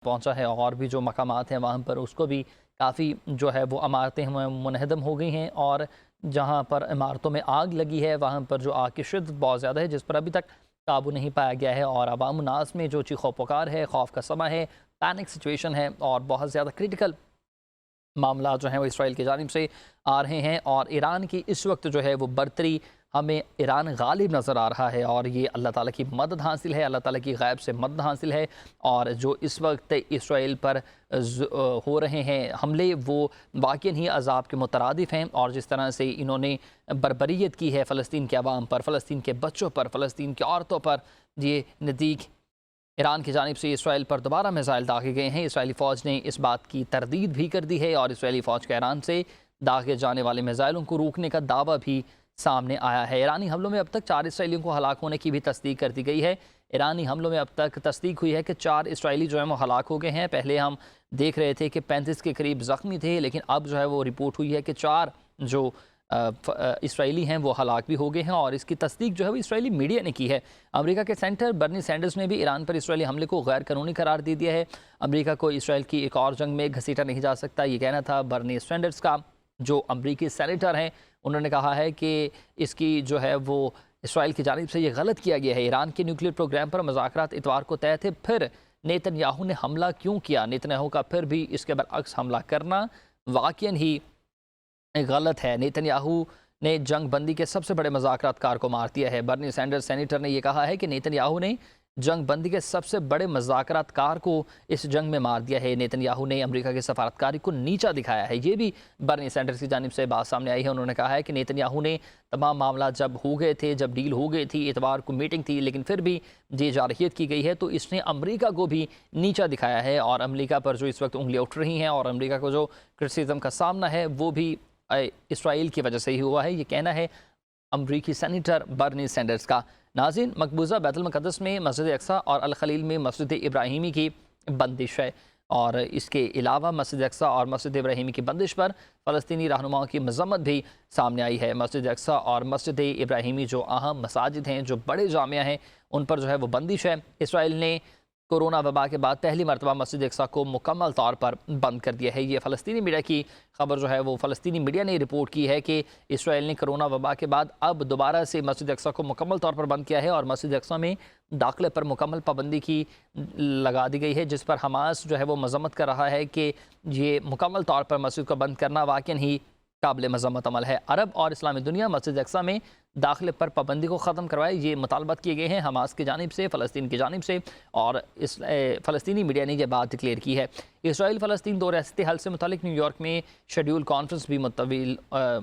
پہنچا ہے اور بھی جو مقامات ہیں وہاں پر اس کو بھی کافی جو ہے وہ عمارتیں منہدم ہو گئی ہیں، اور جہاں پر عمارتوں میں آگ لگی ہے وہاں پر جو آگ کی شدت بہت زیادہ ہے جس پر ابھی تک قابو نہیں پایا گیا ہے، اور عوام الناس میں جو چیخو پکار ہے، خوف کا سما ہے، پینک سچویشن ہے، اور بہت زیادہ کریٹیکل معاملات جو ہیں وہ اسرائیل کی جانب سے آ رہے ہیں، اور ایران کی اس وقت جو ہے وہ برتری ہمیں ایران غالب نظر آ رہا ہے، اور یہ اللہ تعالیٰ کی مدد حاصل ہے، اللہ تعالیٰ کی غیب سے مدد حاصل ہے، اور جو اس وقت اسرائیل پر ہو رہے ہیں حملے وہ واقعی ہی عذاب کے مترادف ہیں، اور جس طرح سے انہوں نے بربریت کی ہے فلسطین کے عوام پر، فلسطین کے بچوں پر، فلسطین کی عورتوں پر، یہ نزدیک ایران کی جانب سے اسرائیل پر دوبارہ میزائل داغے گئے ہیں۔ اسرائیلی فوج نے اس بات کی تردید بھی کر دی ہے، اور اسرائیلی فوج کا ایران سے داغے جانے والے میزائلوں کو روکنے کا دعویٰ بھی سامنے آیا ہے۔ ایرانی حملوں میں اب تک 4 اسرائیلیوں کو ہلاک ہونے کی بھی تصدیق کر دی گئی ہے۔ ایرانی حملوں میں اب تک تصدیق ہوئی ہے کہ 4 اسرائیلی جو ہیں وہ ہلاک ہو گئے ہیں۔ پہلے ہم دیکھ رہے تھے کہ 35 کے قریب زخمی تھے، لیکن اب جو ہے وہ رپورٹ ہوئی ہے کہ 4 جو اسرائیلی ہیں وہ ہلاک بھی ہو گئے ہیں، اور اس کی تصدیق جو ہے وہ اسرائیلی میڈیا نے کی ہے۔ امریکہ کے سینٹر برنی سینڈرز نے بھی ایران پر اسرائیلی حملے کو غیر قانونی قرار دے دیا ہے۔ امریکہ کو اسرائیل کی ایک اور جنگ میں گھسیٹا نہیں جا سکتا، یہ کہنا تھا برنی سینڈرز کا، جو امریکی سینیٹر ہیں۔ انہوں نے کہا ہے کہ اس کی جو ہے وہ اسرائیل کی جانب سے یہ غلط کیا گیا ہے۔ ایران کے نیوکلیئر پروگرام پر مذاکرات اتوار کو طے تھے، پھر نیتن یاہو نے حملہ کیوں کیا؟ نیتن یاہو کا پھر بھی اس کے برعکس حملہ کرنا واقعاً ہی غلط ہے۔ نیتن یاہو نے جنگ بندی کے سب سے بڑے مذاکرات کار کو مار دیا ہے۔ برنی سینڈرز سینیٹر نے یہ کہا ہے کہ نیتن یاہو نے جنگ بندی کے سب سے بڑے مذاکرات کار کو اس جنگ میں مار دیا ہے۔ نیتن یاہو نے امریکہ کے سفارتکاری کو نیچا دکھایا ہے۔ یہ بھی برنی سینڈرز کی جانب سے بات سامنے آئی ہے۔ انہوں نے کہا ہے کہ نیتن یاہو نے تمام معاملات جب ہو گئے تھے، جب ڈیل ہو گئی تھی، اتوار کو میٹنگ تھی، لیکن پھر بھی یہ جارحیت کی گئی ہے، تو اس نے امریکہ کو بھی نیچا دکھایا ہے، اور امریکہ پر جو اس وقت انگلیاں اٹھ رہی ہیں اور امریکہ کو جو کرٹیسزم کا سامنا ہے وہ بھی اسرائیل کی وجہ سے ہی ہوا ہے، یہ کہنا ہے امریکی سینیٹر برنی سینڈرز کا۔ ناظرین، مقبوضہ بیت المقدس میں مسجد اقصی اور الخلیل میں مسجد ابراہیمی کی بندش ہے، اور اس کے علاوہ مسجد اقصی اور مسجد ابراہیمی کی بندش پر فلسطینی رہنماؤں کی مذمت بھی سامنے آئی ہے۔ مسجد اقصی اور مسجد ابراہیمی جو اہم مساجد ہیں، جو بڑے جامعہ ہیں، ان پر جو ہے وہ بندش ہے۔ اسرائیل نے کورونا وبا کے بعد پہلی مرتبہ مسجد اقصی کو مکمل طور پر بند کر دیا ہے۔ یہ فلسطینی میڈیا کی خبر جو ہے وہ فلسطینی میڈیا نے رپورٹ کی ہے کہ اسرائیل نے کورونا وبا کے بعد اب دوبارہ سے مسجد اقصی کو مکمل طور پر بند کیا ہے، اور مسجد اقصی میں داخلے پر مکمل پابندی کی لگا دی گئی ہے، جس پر حماس جو ہے وہ مذمت کر رہا ہے کہ یہ مکمل طور پر مسجد کو بند کرنا واقعی ہی قابل مذمت عمل ہے۔ عرب اور اسلامی دنیا مسجد اقصی میں داخلے پر پابندی کو ختم کروائے، یہ مطالبات کیے گئے ہیں حماس کی جانب سے، فلسطین کی جانب سے، اور فلسطینی میڈیا نے یہ بات ڈکلیئر کی ہے۔ اسرائیل فلسطین 2 ریاستی حل سے متعلق نیو یارک میں شیڈول کانفرنس بھی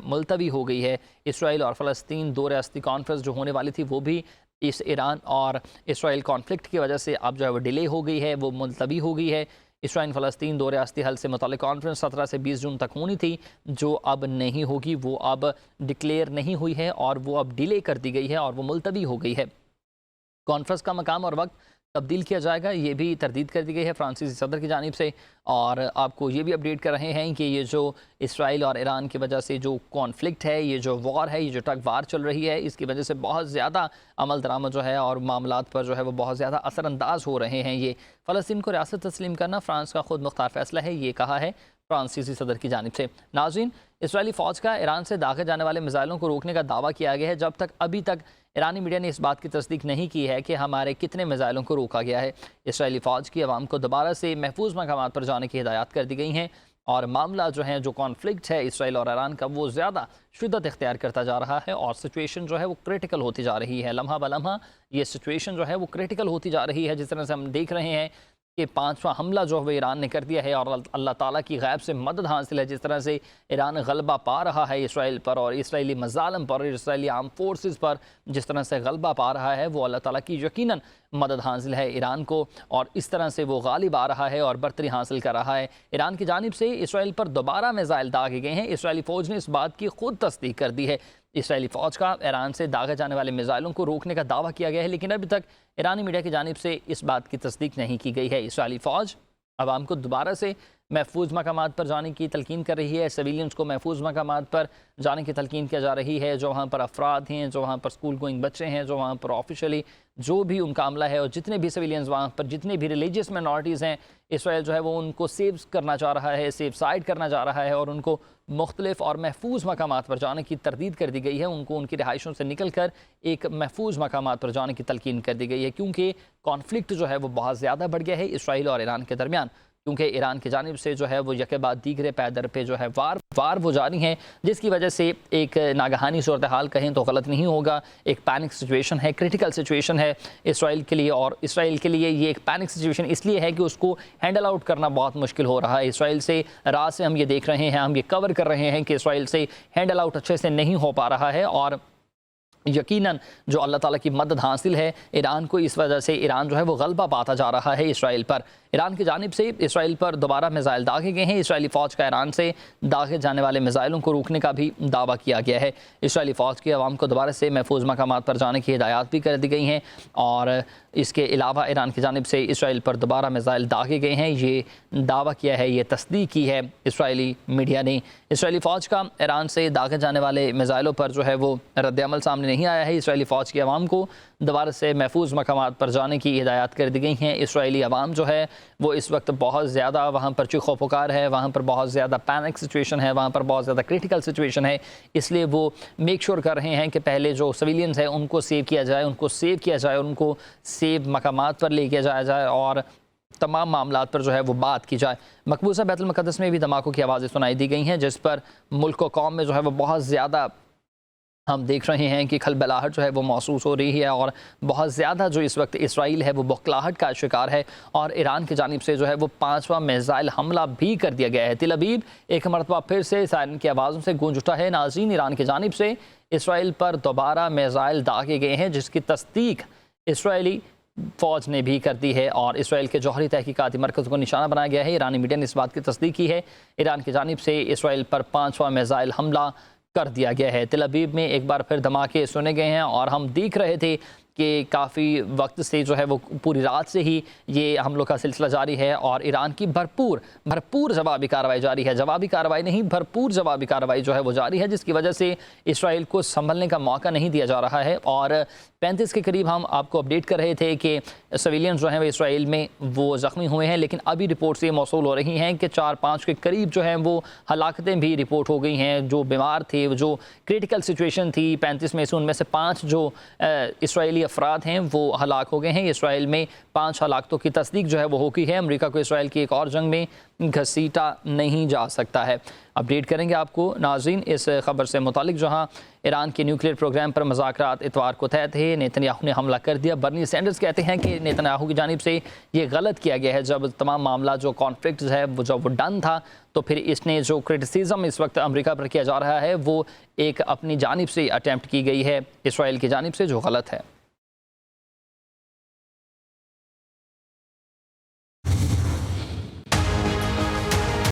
ملتوی ہو گئی ہے۔ اسرائیل اور فلسطین 2 ریاستی کانفرنس جو ہونے والی تھی وہ بھی اس ایران اور اسرائیل کانفلکٹ کی وجہ سے اب جو ہے وہ ڈیلے ہو گئی ہے، وہ ملتوی ہو گئی ہے۔ اسرائیل فلسطین 2 ریاستی حل سے متعلق کانفرنس 17 سے 20 جون تک ہونی تھی، جو اب نہیں ہوگی، وہ اب ڈکلیئر نہیں ہوئی ہے، اور وہ اب ڈیلے کر دی گئی ہے، اور وہ ملتوی ہو گئی ہے۔ کانفرنس کا مقام اور وقت تبدیل کیا جائے گا، یہ بھی تردید کر دی گئی ہے فرانسیسی صدر کی جانب سے، اور آپ کو یہ بھی اپڈیٹ کر رہے ہیں کہ یہ جو اسرائیل اور ایران کی وجہ سے جو کانفلکٹ ہے، یہ جو وار ہے، یہ جو ٹگ وار چل رہی ہے، اس کی وجہ سے بہت زیادہ عمل درآمد جو ہے اور معاملات پر جو ہے وہ بہت زیادہ اثر انداز ہو رہے ہیں۔ یہ فلسطین کو ریاست تسلیم کرنا فرانس کا خود مختار فیصلہ ہے، یہ کہا ہے فرانسیسی صدر کی جانب سے۔ ناظرین، اسرائیلی فوج کا ایران سے داغے جانے والے میزائلوں کو روکنے کا دعویٰ کیا گیا ہے، جب تک ابھی تک ایرانی میڈیا نے اس بات کی تصدیق نہیں کی ہے کہ ہمارے کتنے میزائلوں کو روکا گیا ہے۔ اسرائیلی فوج کی عوام کو دوبارہ سے محفوظ مقامات پر جانے کی ہدایات کر دی گئی ہیں، اور معاملہ جو ہیں، جو کانفلکٹ ہے اسرائیل اور ایران کا، وہ زیادہ شدت اختیار کرتا جا رہا ہے، اور سچویشن جو ہے وہ کریٹیکل ہوتی جا رہی ہے۔ لمحہ بلمحہ یہ سچویشن جو ہے وہ کریٹیکل ہوتی جا رہی ہے، جس طرح سے ہم دیکھ رہے ہیں کہ 5واں حملہ جو ہے ایران نے کر دیا ہے، اور اللہ تعالیٰ کی غیب سے مدد حاصل ہے۔ جس طرح سے ایران غلبہ پا رہا ہے اسرائیل پر، اور اسرائیلی مظالم پر، اسرائیلی آرم فورسز پر جس طرح سے غلبہ پا رہا ہے، وہ اللہ تعالیٰ کی یقیناً مدد حاصل ہے ایران کو، اور اس طرح سے وہ غالب آ رہا ہے اور برتری حاصل کر رہا ہے۔ ایران کی جانب سے اسرائیل پر دوبارہ میزائل داغے گئے ہیں۔ اسرائیلی فوج نے اس بات کی خود تصدیق کر دی ہے۔ اسرائیلی فوج کا ایران سے داغے جانے والے میزائلوں کو روکنے کا دعویٰ کیا گیا ہے، لیکن ابھی تک ایرانی میڈیا کی جانب سے اس بات کی تصدیق نہیں کی گئی ہے۔ اسرائیلی فوج عوام کو دوبارہ سے محفوظ مقامات پر جانے کی تلقین کر رہی ہے، سویلینز کو محفوظ مقامات پر جانے کی تلقین کیا جا رہی ہے، جو وہاں پر افراد ہیں، جو وہاں پر اسکول گوئنگ بچے ہیں، جو وہاں پر آفیشلی جو بھی ان کا عملہ ہے، اور جتنے بھی سویلینز وہاں پر جتنے بھی ریلیجیس مائنورٹیز ہیں، اسرائیل جو ہے وہ ان کو سیو کرنا چاہ رہا ہے، سیف سائڈ کرنا چاہ رہا ہے، اور ان کو مختلف اور محفوظ مقامات پر جانے کی تردید کر دی گئی ہے، ان کو ان کی رہائشوں سے نکل کر ایک محفوظ مقامات پر جانے کی تلقین کر دی گئی ہے، کیونکہ کانفلکٹ جو ہے وہ بہت زیادہ بڑھ گیا ہے اسرائیل اور ایران کے درمیان، کیونکہ ایران کی جانب سے جو ہے وہ یکے بعد دیگرے پیدر پہ جو ہے وار وہ جاری ہیں، جس کی وجہ سے ایک ناگہانی صورتحال کہیں تو غلط نہیں ہوگا، ایک پینک سچویشن ہے، کرٹیکل سچویشن ہے اسرائیل کے لیے، اور اسرائیل کے لیے یہ ایک پینک سچویشن اس لیے ہے کہ اس کو ہینڈل آؤٹ کرنا بہت مشکل ہو رہا ہے۔ اسرائیل سے رات سے ہم یہ دیکھ رہے ہیں، ہم یہ کور کر رہے ہیں کہ اسرائیل سے ہینڈل آؤٹ اچھے سے نہیں ہو پا رہا ہے، اور یقیناً جو اللہ تعالیٰ کی مدد حاصل ہے ایران کو، اس وجہ سے ایران جو ہے وہ غلبہ پاتا جا رہا ہے اسرائیل پر۔ ایران کی جانب سے اسرائیل پر دوبارہ میزائل داغے گئے ہیں، اسرائیلی فوج کا ایران سے داغے جانے والے میزائلوں کو روکنے کا بھی دعویٰ کیا گیا ہے۔ اسرائیلی فوج کی عوام کو دوبارہ سے محفوظ مقامات پر جانے کی ہدایات بھی کر دی گئی ہیں، اور اس کے علاوہ ایران کی جانب سے اسرائیل پر دوبارہ میزائل داغے گئے ہیں، یہ دعویٰ کیا ہے، یہ تصدیق کی ہے اسرائیلی میڈیا نے۔ اسرائیلی فوج کا ایران سے داغے جانے والے میزائلوں پر جو ہے وہ رد عمل سامنے نہیں آیا ہے۔ اسرائیلی فوج کی عوام کو دوبارہ سے محفوظ مقامات پر جانے کی ہدایات کر دی گئی ہیں۔ اسرائیلی عوام جو ہے وہ اس وقت بہت زیادہ وہاں پر چیخو پکار ہے، وہاں پر بہت زیادہ پینک سچویشن ہے، وہاں پر بہت زیادہ کرٹیکل سچویشن ہے، اس لیے وہ میک شور کر رہے ہیں کہ پہلے جو سویلینز ہیں ان کو سیو کیا جائے، ان کو سیو کیا جائے، ان کو سیو مقامات پر لے کے جایا جائے، اور تمام معاملات پر جو ہے وہ بات کی جائے۔ مقبوضہ بیت المقدس میں بھی دھماکوں کی آوازیں سنائی دی گئی ہیں، جس پر ملک و قوم میں جو ہے وہ بہت زیادہ ہم دیکھ رہے ہیں کہ کھلبلاہٹ جو ہے وہ محسوس ہو رہی ہے، اور بہت زیادہ جو اس وقت اسرائیل ہے وہ بوکھلاہٹ کا شکار ہے، اور ایران کی جانب سے جو ہے وہ 5واں میزائل حملہ بھی کر دیا گیا ہے۔ تل ابیب ایک مرتبہ پھر سے سائرن کی آوازوں سے گونج اٹھا ہے۔ ناظرین، ایران کی جانب سے اسرائیل پر دوبارہ میزائل داغے گئے ہیں، جس کی تصدیق اسرائیلی فوج نے بھی کر دی ہے، اور اسرائیل کے جوہری تحقیقاتی مرکز کو نشانہ بنایا گیا ہے۔ ایرانی میڈیا نے اس بات کی تصدیق کی ہے، ایران کی جانب سے اسرائیل پر 5واں میزائل حملہ کر دیا گیا ہے۔ تل ابیب میں ایک بار پھر دھماکے سنے گئے ہیں، اور ہم دیکھ رہے تھے کہ کافی وقت سے جو ہے وہ پوری رات سے ہی یہ حملوں کا سلسلہ جاری ہے، اور ایران کی بھرپور جوابی کارروائی جاری ہے، جوابی کارروائی نہیں، بھرپور جوابی کارروائی جو ہے وہ جاری ہے، جس کی وجہ سے اسرائیل کو سنبھلنے کا موقع نہیں دیا جا رہا ہے۔ اور 35 کے قریب ہم آپ کو اپڈیٹ کر رہے تھے کہ سویلینز جو ہیں وہ اسرائیل میں وہ زخمی ہوئے ہیں، لیکن ابھی رپورٹس یہ موصول ہو رہی ہیں کہ 4-5 کے قریب جو ہیں وہ ہلاکتیں بھی رپورٹ ہو گئی ہیں، جو بیمار تھے، جو کرٹیکل سچویشن تھی 35 میں سے، ان میں سے 5 جو اسرائیلی افراد ہیں وہ ہلاک ہو گئے ہیں۔ اسرائیل میں 5 ہلاکتوں کی تصدیق جو ہے وہ ہو گئی ہے۔ امریکہ کو اسرائیل کی ایک اور جنگ میں گھسیٹا نہیں جا سکتا ہے۔ اپڈیٹ کریں گے آپ کو ناظرین اس خبر سے متعلق، جہاں ایران کے نیوکلیئر پروگرام پر مذاکرات اتوار کو طے تھے، نیتن یاہو نے حملہ کر دیا۔ برنی سینڈرز کہتے ہیں کہ نیتن یاہو کی جانب سے یہ غلط کیا گیا ہے، جب تمام معاملہ جو کانفلکٹ ہے وہ جب وہ ڈن تھا، تو پھر اس نے جو کرٹیسزم اس وقت امریکہ پر کیا جا رہا ہے وہ ایک اپنی جانب سے اٹیمپٹ کی گئی ہے اسرائیل کی جانب سے، جو غلط ہے۔